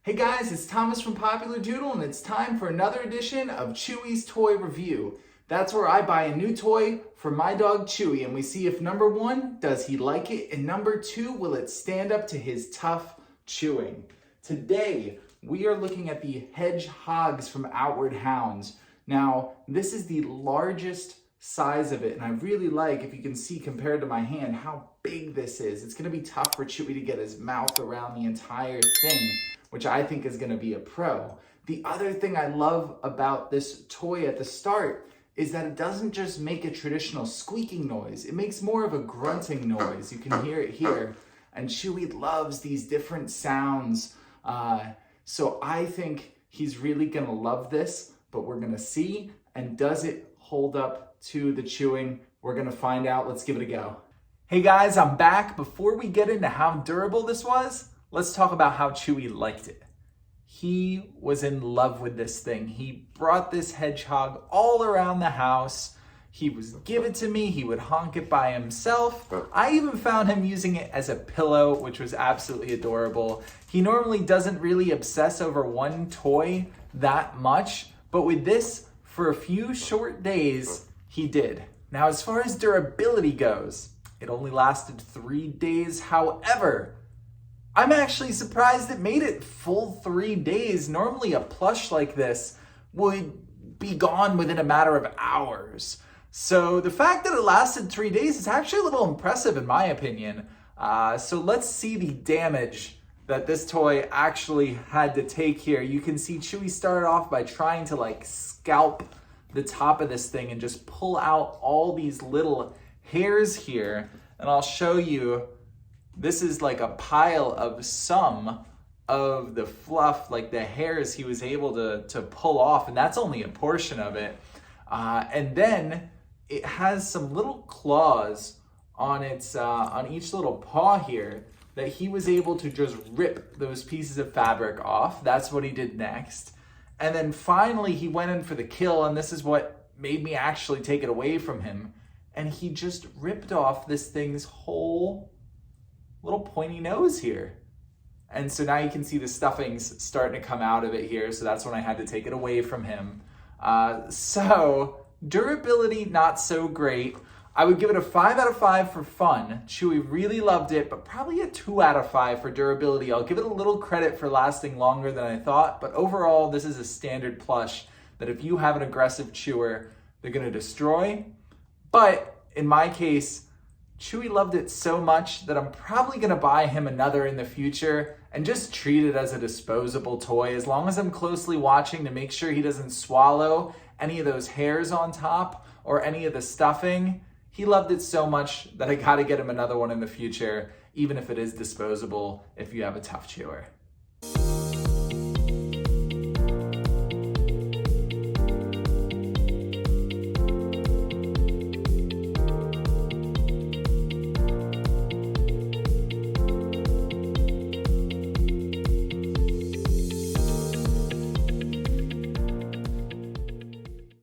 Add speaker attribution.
Speaker 1: Hey guys, it's Thomas from Popular Doodle, and it's time for another edition of Chewy's Toy Review. That's where I buy a new toy for my dog Chewy, and we see if number one, does he like it, and number two, will it stand up to his tough chewing? Today, we are looking at the Hedgehogz from Outward Hounds. Now, this is the largest size of it, and I really like, if you can see compared to my hand, how big this is. It's gonna be tough for Chewy to get his mouth around the entire thing, which I think is gonna be a pro. The other thing I love about this toy at the start is that it doesn't just make a traditional squeaking noise. It makes more of a grunting noise. You can hear it here. And Chewy loves these different sounds. So I think he's really gonna love this, but we're gonna see. And does it hold up to the chewing? We're gonna find out. Let's give it a go. Hey guys, I'm back. Before we get into how durable this was, let's talk about how Chewy liked it. He was in love with this thing. He brought this hedgehog all around the house. He would give it to me. He would honk it by himself. I even found him using it as a pillow, which was absolutely adorable. He normally doesn't really obsess over one toy that much, but with this, for a few short days, he did. Now, as far as durability goes, it only lasted 3 days. However, I'm actually surprised it made it full 3 days. Normally a plush like this would be gone within a matter of hours. So the fact that it lasted 3 days is actually a little impressive in my opinion. So let's see the damage that this toy actually had to take here. You can see Chewy started off by trying to scalp the top of this thing and just pull out all these little hairs here. And I'll show you. This is like a pile of some of the fluff, like the hairs he was able to pull off, and that's only a portion of it. And then it has some little claws on its on each little paw here that he was able to just rip those pieces of fabric off. That's what he did next. And then finally he went in for the kill, and this is what made me actually take it away from him. And he just ripped off this thing's whole little pointy nose here. And so now you can see the stuffings starting to come out of it here. So that's when I had to take it away from him. So durability, not so great. I would give it a 5 out of 5 for fun. Chewy really loved it, but probably a 2 out of 5 for durability. I'll give it a little credit for lasting longer than I thought, but overall, this is a standard plush that if you have an aggressive chewer, they're gonna destroy. But in my case, Chewy loved it so much that I'm probably gonna buy him another in the future and just treat it as a disposable toy, as long as I'm closely watching to make sure he doesn't swallow any of those hairs on top or any of the stuffing. He loved it so much that I gotta get him another one in the future, even if it is disposable if you have a tough chewer.